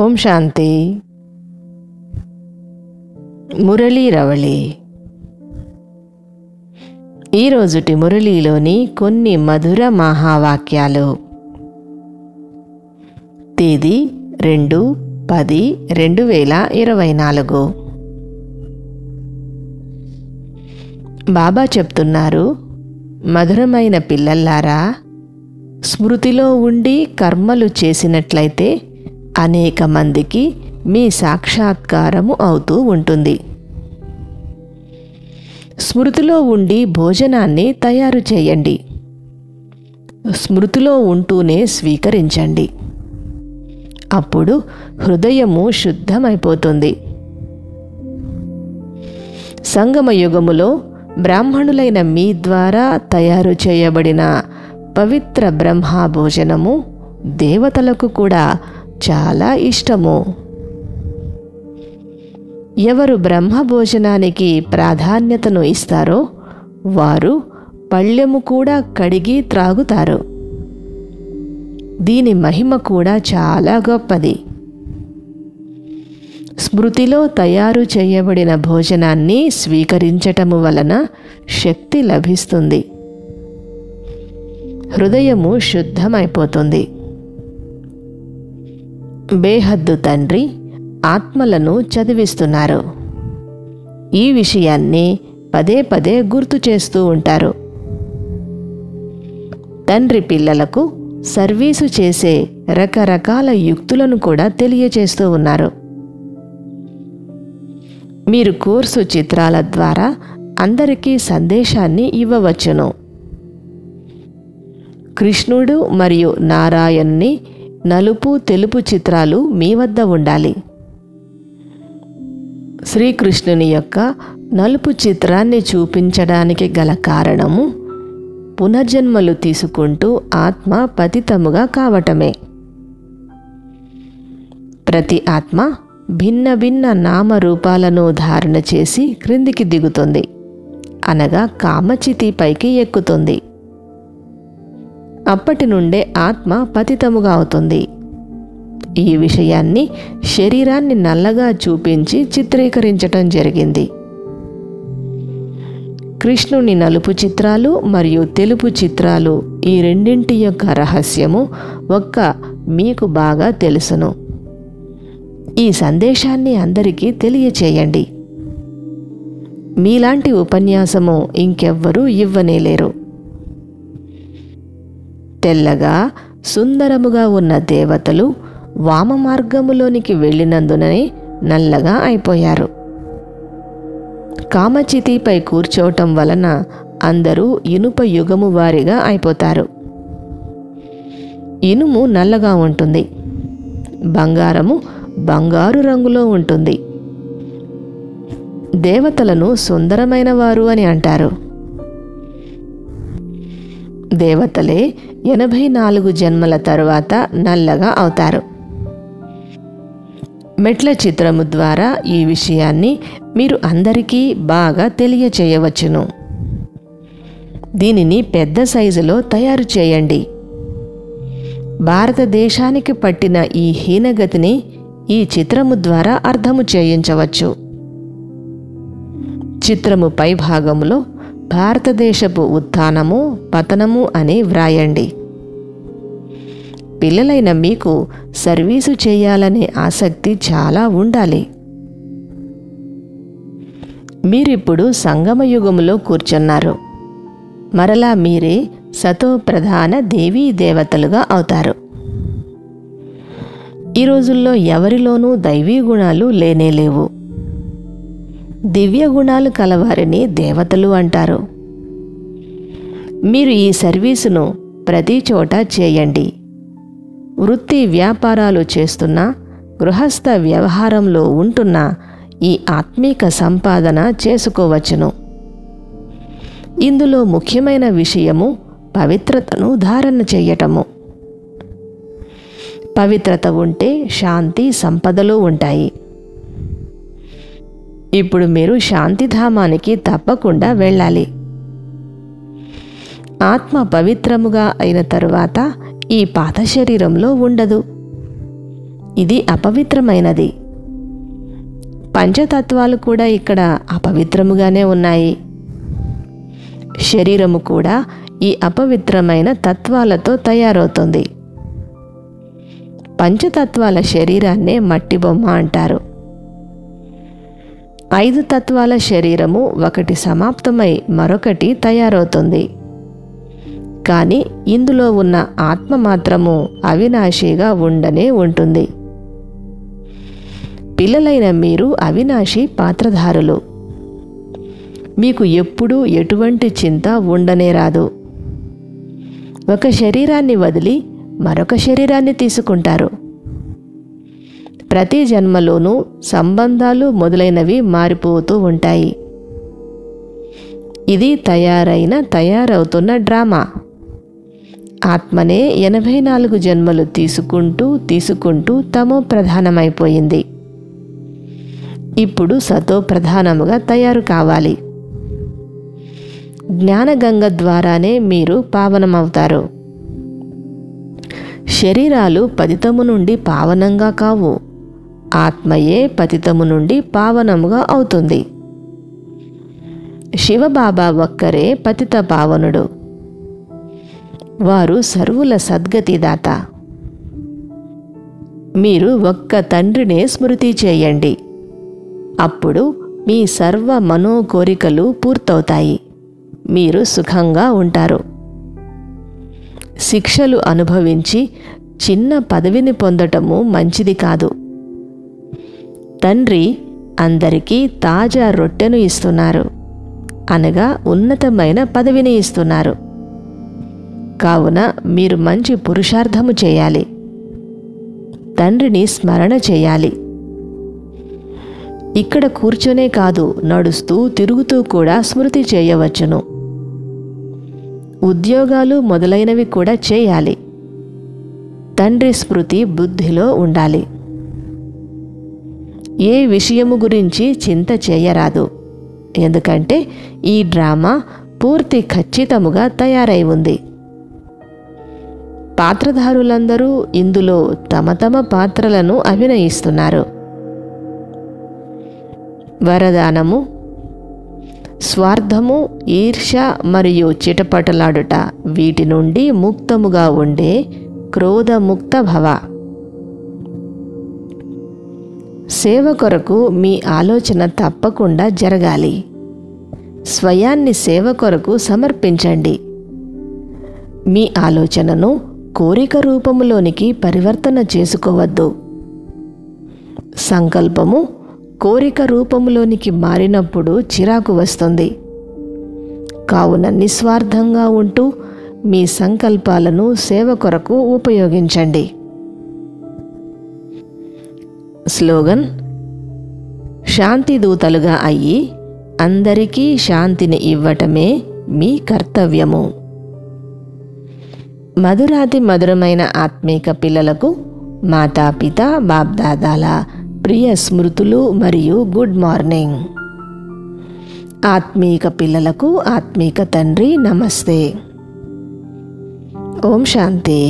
ఓం శాంతి. మురళీ రవళి. ఈరోజుటి మురళీలోని కొన్ని మధుర మహావాక్యాలు. తేదీ 2/10/2024. బాబా చెప్తున్నారు, మధురమైన పిల్లల్లారా, స్మృతిలో ఉండి కర్మలు చేసినట్లయితే అనేక మందికి మీ సాక్షాత్కారము అవుతూ ఉంటుంది. స్మృతిలో ఉండి భోజనాన్ని తయారు చేయండి. స్మృతిలో ఉంటూనే స్వీకరించండి. అప్పుడు హృదయము శుద్ధమైపోతుంది. సంగమయుగములో బ్రాహ్మణులైన మీ ద్వారా తయారు చేయబడిన పవిత్ర బ్రహ్మ భోజనము దేవతలకు కూడా చాలా ఇష్టము. ఎవరు బ్రహ్మ భోజనానికి ప్రాధాన్యతను ఇస్తారో వారు పళ్ళెము కూడా కడిగి త్రాగుతారు. దీని మహిమ కూడా చాలా గొప్పది. స్మృతిలో తయారు చేయబడిన భోజనాన్ని స్వీకరించటము వలన శక్తి లభిస్తుంది. హృదయము శుద్ధమైపోతుంది. బేహద్దు తండ్రి ఆత్మలను చదివిస్తున్నారు. ఈ విషయాన్ని పదే పదే గుర్తు చేస్తూ ఉంటారు. తండ్రి పిల్లలకు సర్వీసు చేసే రకరకాల యుక్తులను కూడా తెలియచేస్తూ ఉన్నారు. మీరు కోర్సు చిత్రాల ద్వారా అందరికీ సందేశాన్ని ఇవ్వవచ్చును. కృష్ణుడు మరియు నారాయణుని నలుపు తెలుపు చిత్రాలు మీ వద్ద ఉండాలి. శ్రీకృష్ణుని యొక్క నలుపు చిత్రాన్ని చూపించడానికి గల కారణము పునర్జన్మలు తీసుకుంటూ ఆత్మ పతితముగా కావటమే. ప్రతి ఆత్మ భిన్న భిన్న నామరూపాలను ధారణ చేసి క్రిందికి దిగుతుంది, అనగా కామచితి పైకి ఎక్కుతుంది. అప్పటి నుండే ఆత్మ పతితముగా అవుతుంది. ఈ విషయాన్ని శరీరాన్ని నల్లగా చూపించి చిత్రీకరించటం జరిగింది. కృష్ణుని నలుపు చిత్రాలు మరియు తెలుపు చిత్రాలు, ఈ రెండింటి యొక్క రహస్యము ఒక్క మీకు బాగా తెలుసును. ఈ సందేశాన్ని అందరికీ తెలియచేయండి. మీలాంటి ఉపన్యాసము ఇంకెవ్వరూ ఇవ్వనేలేరు. తెల్లగా సుందరముగా ఉన్న దేవతలు వామ మార్గములోనికి వెళ్ళినందుననే నల్లగా అయిపోయారు. కామచితిపై కూర్చోవటం వలన అందరూ ఇనుప యుగము వారిగా అయిపోతారు. ఇనుము నల్లగా ఉంటుంది, బంగారము బంగారు రంగులో ఉంటుంది. దేవతలను సుందరమైన వారు అని అంటారు. దేవతలే 84 జన్మల తరువాత నల్లగా అవుతారు. మెట్ల చిత్రము ద్వారా ఈ విషయాన్ని మీరు అందరికీ బాగా తెలియచేయవచ్చును. దీనిని పెద్ద సైజులో తయారు చేయండి. భారతదేశానికి పట్టిన ఈ హీనగతిని ఈ చిత్రము ద్వారా అర్థము చేయించవచ్చు. చిత్రము పై భాగములో భారతదేశపు ఉత్థానము పతనము అని వ్రాయండి. పిల్లలైన మీకు సర్వీసు చేయాలనే ఆసక్తి చాలా ఉండాలి. మీరిప్పుడు సంగమయుగములో కూర్చున్నారు. మరలా మీరే సతో ప్రధాన దేవీ దేవతలుగా అవుతారు. ఈ రోజుల్లో ఎవరిలోనూ దైవీ గుణాలు లేనేలేవు. దివ్య గుణాలు కలవారిని దేవతలు అంటారు. మీరు ఈ సర్వీసును ప్రతి చోట చేయండి. వృత్తి వ్యాపారాలు చేస్తున్నా, గృహస్థ వ్యవహారంలో ఉంటున్నా ఈ ఆత్మీక సంపాదన చేసుకోవచ్చును. ఇందులో ముఖ్యమైన విషయము పవిత్రతను ధారణ చేయటము. పవిత్రత ఉంటే శాంతి సంపదలు ఉంటాయి. ఇప్పుడు మీరు శాంతిధామానికి తప్పకుండా వెళ్ళాలి. ఆత్మ పవిత్రముగా అయిన తరువాత ఈ పాత శరీరంలో ఉండదు. ఇది అపవిత్రమైనది. పంచతత్వాలు కూడా ఇక్కడ అపవిత్రముగానే ఉన్నాయి. శరీరము కూడా ఈ అపవిత్రమైన తత్వాలతో తయారవుతుంది. పంచతత్వాల శరీరాన్నే మట్టి బొమ్మ అంటారు. 5 తత్వాల శరీరము ఒకటి సమాప్తమై మరొకటి తయారవుతుంది. కానీ ఇందులో ఉన్న ఆత్మ మాత్రము అవినాశిగా ఉండనే ఉంటుంది. పిల్లలైన మీరు అవినాశి పాత్రధారులు. మీకు ఎప్పుడూ ఎటువంటి చింత ఉండనే రాదు. ఒక శరీరాన్ని వదిలి మరొక శరీరాన్ని తీసుకుంటారు. ప్రతి జన్మలోనూ సంబంధాలు మొదలైనవి మారిపోతూ ఉంటాయి. ఇది తయారవుతున్న డ్రామా. ఆత్మనే 84 జన్మలు తీసుకుంటూ తమో ప్రధానమైపోయింది. ఇప్పుడు సతో ప్రధానముగా తయారు కావాలి. జ్ఞానగంగ ద్వారానే మీరు పావనమవుతారు. శరీరాలు పతితము నుండి పావనంగా కావు. ఆత్మయే పతితము నుండి పావనముగా అవుతుంది. శివబాబా ఒక్కరే పతిత పావనుడు. వారు సర్వుల సద్గతిదాత. మీరు ఒక్క తండ్రినే స్మృతి చేయండి. అప్పుడు మీ సర్వ మనోకోరికలు పూర్తవుతాయి. మీరు సుఖంగా ఉంటారు. శిక్షలు అనుభవించి చిన్న పదవిని పొందటము మంచిది కాదు. తండ్రి అందరికీ తాజా రొట్టెను ఇస్తున్నారు, అనగా ఉన్నతమైన పదవిని ఇస్తున్నారు. కావున మీరు మంచి పురుషార్థము చేయాలి. తండ్రిని స్మరణ చేయాలి. ఇక్కడ కూర్చొనే కాదు, నడుస్తూ తిరుగుతూ కూడా స్మృతి చేయవచ్చును. ఉద్యోగాలు మొదలైనవి కూడా చేయాలి. తండ్రి స్మృతి బుద్ధిలో ఉండాలి. ఏ విషయము గురించి చింత చేయరాదు. ఎందుకంటే ఈ డ్రామా పూర్తి ఖచ్చితముగా తయారై ఉంది. పాత్రధారులందరూ ఇందులో తమ తమ పాత్రలను అభినయిస్తున్నారు. వరదానము: స్వార్థము, ఈర్ష్య మరియు చిటపటలాడుట వీటి నుండి ముక్తముగా ఉండే క్రోధముక్త భవ. సేవ కొరకు మీ ఆలోచన తప్పకుండా జరగాలి. స్వయాన్ని సేవ కొరకు సమర్పించండి. మీ ఆలోచనను కోరిక రూపములోనికి పరివర్తన చేసుకోవద్దు. సంకల్పము కోరిక రూపములోనికి మారినప్పుడు చిరాకు వస్తుంది. కావున నిస్వార్థంగా ఉంటూ మీ సంకల్పాలను సేవ కొరకు ఉపయోగించండి. స్లోగన్: శాంతి దూతలుగా అయ్యి అందరికీ శాంతిని ఇవ్వటమే మీ కర్తవ్యము. మధురాతి మధురమైన ఆత్మీక పిల్లలకు మాతాపిత బాప్దాదాల ప్రియ స్మృతులు మరియు గుడ్ మార్నింగ్. ఆత్మీక పిల్లలకు ఆత్మీక తండ్రి నమస్తే. ఓం శాంతి.